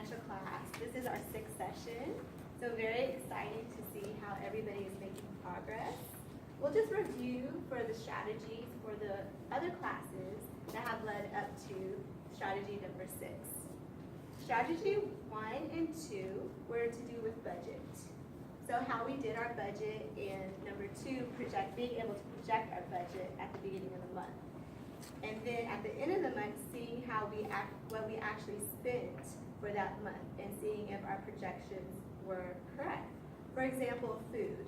financial class. This is our 6th session, so very exciting to see how everybody is making progress. We'll just review for the strategies for the other classes that have led up to strategy number 6. Strategy 1 and 2 were to do with budget. So how we did our budget, and number 2, being able to project our budget at the beginning of the month. And then at the end of the month, seeing what we actually spent for that month and seeing if our projections were correct. For example, food.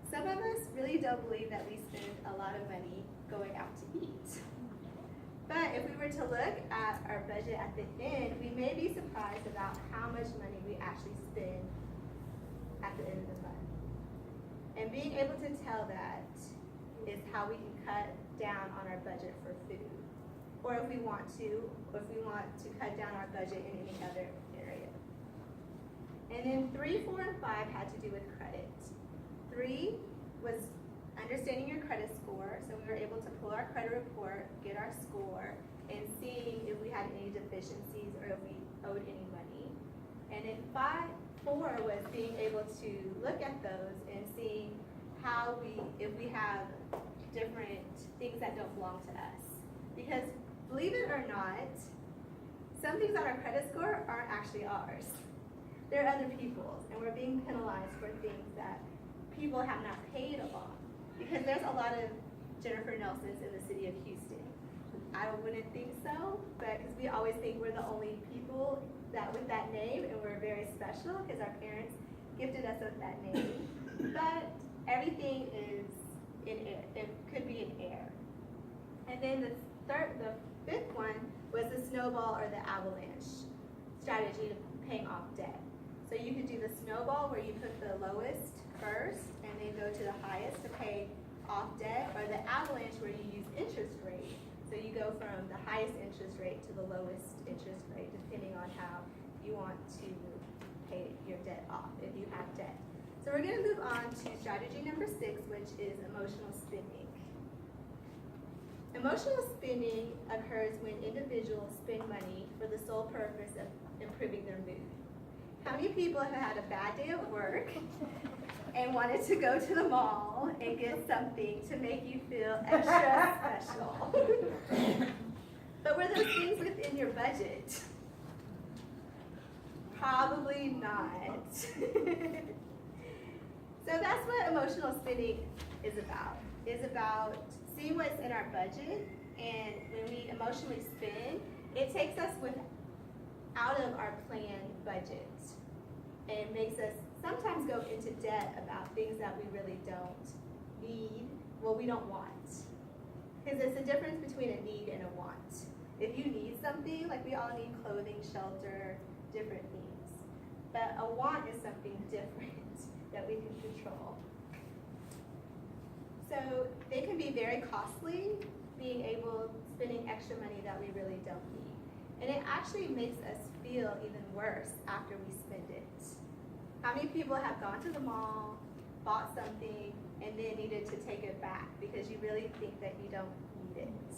Some of us really don't believe that we spend a lot of money going out to eat. But if we were to look at our budget at the end, we may be surprised about how much money we actually spend at the end of the month. And being able to tell that is how we can cut down on our budget for food. Or if we want to cut down our budget in any other area. And then 3, 4, and 5 had to do with credit. 3 was understanding your credit score, so we were able to pull our credit report, get our score, and seeing if we had any deficiencies or if we owed any money. And then 4 was being able to look at those and seeing if we have different things that don't belong to us. Because believe it or not, some things on our credit score aren't actually ours. They're other people's, and we're being penalized for things that people have not paid along. Because there's a lot of Jennifer Nelsons in the city of Houston. I wouldn't think so, but because we always think we're the only people with that name, and we're very special because our parents gifted us with that name. But everything is in air. It could be in air. And then the 5th one was the snowball or the avalanche strategy to paying off debt. So you could do the snowball where you put the lowest first and then go to the highest to pay off debt, or the avalanche where you use interest rate. So you go from the highest interest rate to the lowest interest rate depending on how you want to pay your debt off if you have debt. So we're going to move on to strategy number 6, which is emotional spending. Emotional spending occurs when individuals spend money for the sole purpose of improving their mood. How many people have had a bad day at work and wanted to go to the mall and get something to make you feel extra special? But were those things within your budget? Probably not. So that's what emotional spending is about. It's about seeing what's in our budget, and when we emotionally spend, it takes us out of our planned budget. And it makes us sometimes go into debt about things that we really don't need, we don't want. Because there's a difference between a need and a want. If you need something, like we all need clothing, shelter, different needs. But a want is something different that we can control. So they can be very costly, spending extra money that we really don't need. And it actually makes us feel even worse after we spend it. How many people have gone to the mall, bought something, and then needed to take it back because you really think that you don't need it?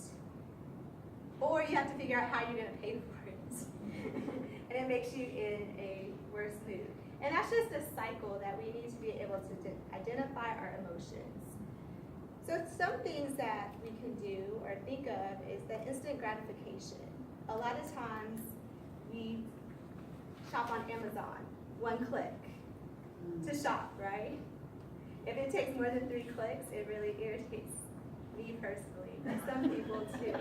Or you have to figure out how you're going to pay for it. And it makes you in a worse mood. And that's just a cycle that we need to be able to identify our emotions. So some things that we can do or think of is the instant gratification. A lot of times we shop on Amazon, 1 click to shop, right? If it takes more than 3 clicks, it really irritates me personally, but some people too.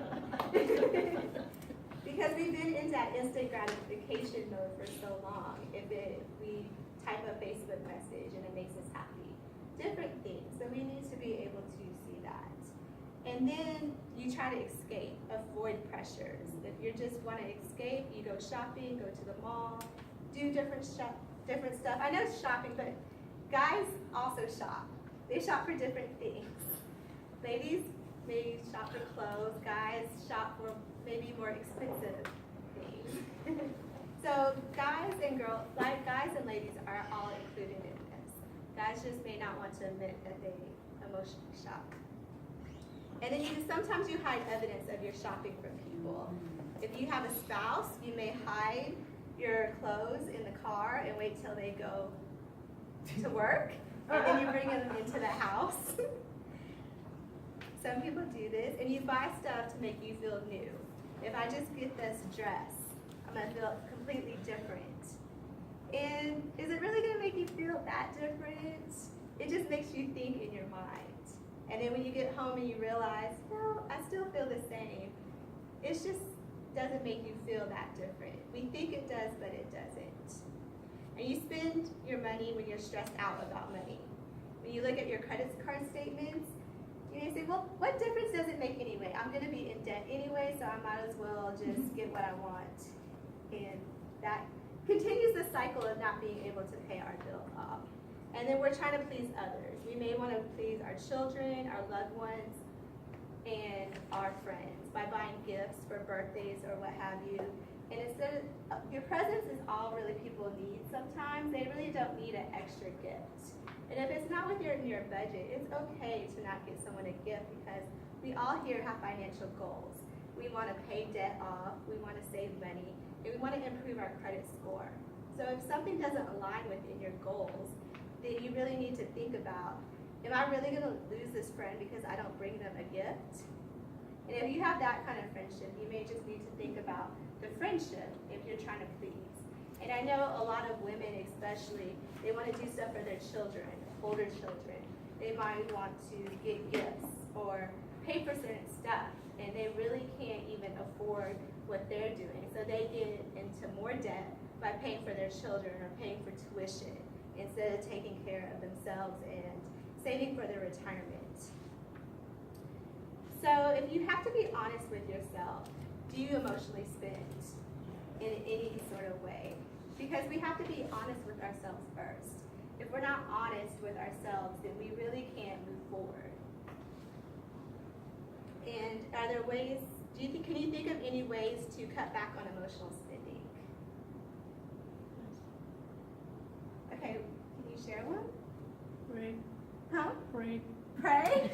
Because we've been in that instant gratification mode for so long. We type a Facebook message and it makes us happy. Different things, so we need to be able to see that. And then you try to escape, avoid pressures. If you just want to escape, you go shopping, go to the mall, do different stuff. I know it's shopping, but guys also shop. They shop for different things. Ladies maybe shop for clothes, guys shop for maybe more expensive things. So guys and ladies are all included in this. Guys just may not want to admit that they emotionally shop. And then sometimes you hide evidence of your shopping from people. If you have a spouse, you may hide your clothes in the car and wait till they go to work, and then you bring them into the house. Some people do this, and you buy stuff to make you feel new. If I just get this dress, I'm gonna feel completely different. And is it really gonna make you feel that different? It just makes you think in your mind. And then when you get home and you realize, no, I still feel the same. It just doesn't make you feel that different. We think it does, but it doesn't. And you spend your money when you're stressed out about money. When you look at your credit card statements, you may say, well, what difference does it make anyway? I'm gonna be in debt anyway, so I might as well just get what I want. And that continues the cycle of not being able to pay our bill off. And then we're trying to please others. We may want to please our children, our loved ones, and our friends by buying gifts for birthdays or what have you. And instead of, your presents is all really people need sometimes. They really don't need an extra gift. And if it's not within your budget, it's okay to not get someone a gift because we all here have financial goals. We want to pay debt off, we want to save money, and we want to improve our credit score. So if something doesn't align within your goals, then you really need to think about, am I really going to lose this friend because I don't bring them a gift? And if you have that kind of friendship, you may just need to think about the friendship if you're trying to please. And I know a lot of women especially, they want to do stuff for their children, older children. They might want to get gifts or pay for certain stuff, and they really can't even afford what they're doing. So they get into more debt by paying for their children or paying for tuition instead of taking care of themselves and saving for their retirement. So if you have to be honest with yourself, do you emotionally spend in any sort of way? Because we have to be honest with ourselves first. If we're not honest with ourselves, then we really can't move forward. And are there ways, can you think of any ways to cut back on emotional spending? Okay, can you share one? Pray. Huh? Pray. Pray?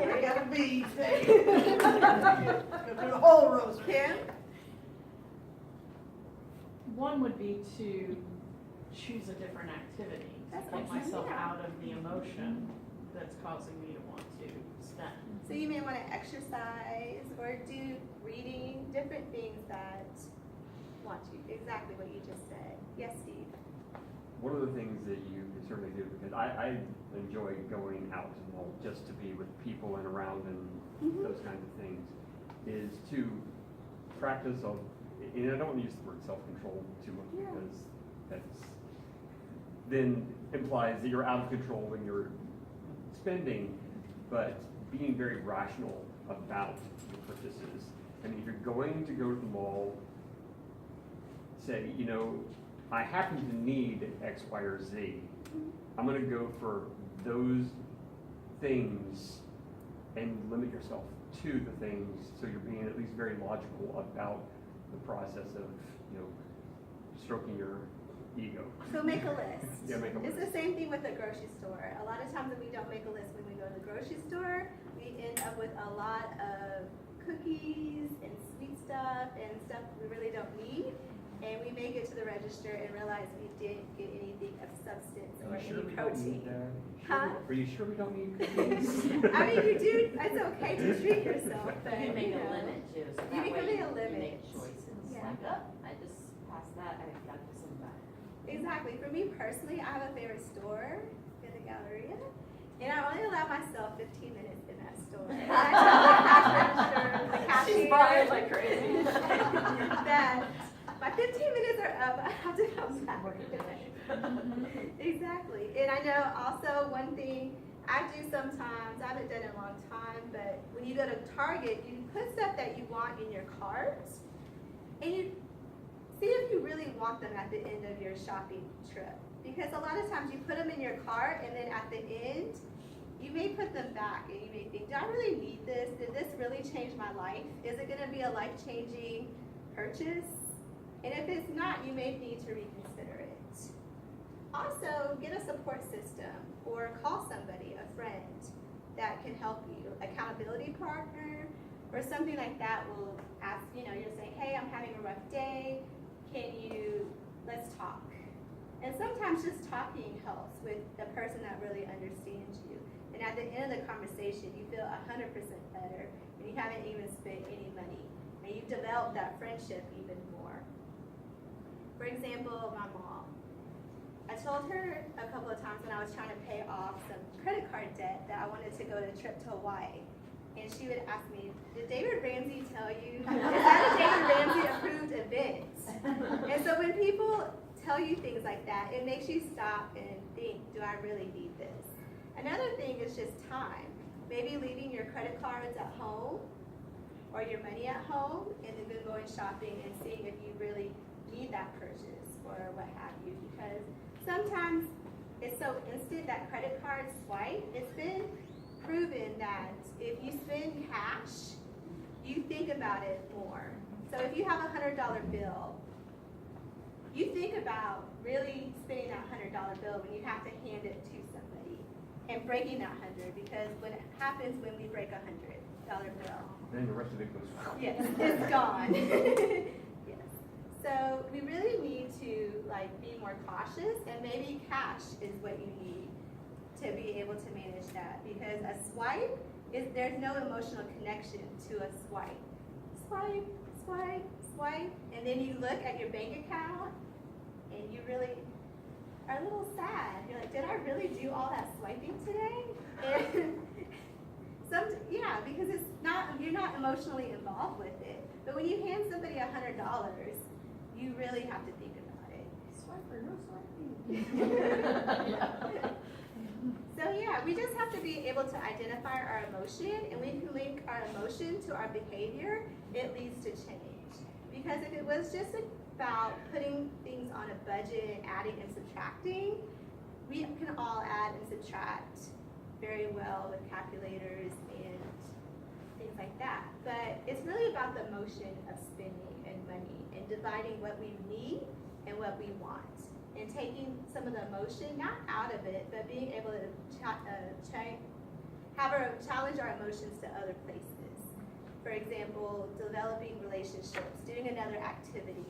I gotta be, go through the whole rosary. Kim? One would be to choose a different activity That's to get awesome, myself yeah. out of the emotion that's causing me to want to spend. So you may want to exercise or do reading, different things that want you, exactly what you just said. Yes, Steve? One of the things that you can certainly do, because I enjoy going out to the mall just to be with people and around and those kinds of things, is to practice of, and I don't want to use the word self-control too much because that's then implies that you're out of control when you're spending, but being very rational about your purchases. I mean, if you're going to go to the mall, say, you know, I happen to need X, Y, or Z. I'm going to go for those things and limit yourself to the things so you're being at least very logical about the process of, you know, stroking your ego. So make a list. Yeah, make a It's list. the same thing with the grocery store. A lot of times when we don't make a list when we go to the grocery store, we end up with a lot of cookies and sweet stuff and stuff we really don't need. And we may get to the register and realize we didn't get anything of substance or any protein. Huh? Are you sure we don't need cookies? I mean, you do, it's okay to treat yourself, but You make know. a limit too, so You that way become a you limit. make choices, Yeah. like, oh, I just passed that, I've got this in back. Exactly. For me personally, I have a favorite store in the Galleria, and I only allow myself 15 minutes in that store. And I tell the cash register, the cashier, She's buying like crazy. that my 15 minutes are up. I have to come back. Exactly. And I know also one thing I do sometimes, I haven't done it in a long time, but when you go to Target, you put stuff that you want in your cart, and you see if you really want them at the end of your shopping trip. Because a lot of times you put them in your cart, and then at the end, you may put them back, and you may think, do I really need this? Did this really change my life? Is it going to be a life-changing purchase? And if it's not, you may need to reconsider it. Also, get a support system or call somebody, a friend, that can help you. Accountability partner, Or something like that will ask, you'll say, hey, I'm having a rough day, let's talk. And sometimes just talking helps with the person that really understands you. And at the end of the conversation, you feel 100% better, and you haven't even spent any money. And you've developed that friendship even more. For example, my mom. I told her a couple of times when I was trying to pay off some credit card debt that I wanted to go on a trip to Hawaii. And she would ask me, did David Ramsey tell you? Is that a David Ramsey approved event? And so when people tell you things like that, it makes you stop and think, do I really need this? Another thing is just time. Maybe leaving your credit cards at home or your money at home and then going shopping and seeing if you really need that purchase or what have you. Because sometimes it's so instant that credit card swipe. It's been proven that if you spend cash, you think about it more. So if you have a $100 bill, you think about really spending that $100 bill when you have to hand it to somebody and breaking that 100, because what happens when we break a $100 bill? Then the rest of it goes. Yes, it's gone. Yes. So we really need to be more cautious, and maybe cash is what you need to be able to manage that, because a swipe there's no emotional connection to a swipe. Swipe, swipe, swipe, and then you look at your bank account and you really are a little sad. You're like, did I really do all that swiping today? And because you're not emotionally involved with it. But when you hand somebody $100, you really have to think about it. Swipe or no swiping? So we just have to be able to identify our emotion, and when we link our emotion to our behavior, it leads to change. Because if it was just about putting things on a budget, adding and subtracting, we can all add and subtract very well with calculators and things like that. But it's really about the motion of spending and money and dividing what we need and what we want. And taking some of the emotion, not out of it, but being able to challenge our emotions to other places. For example, developing relationships, doing another activity.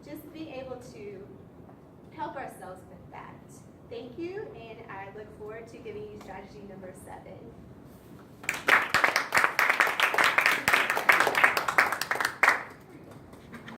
Just being able to help ourselves with that. Thank you, and I look forward to giving you strategy number 7.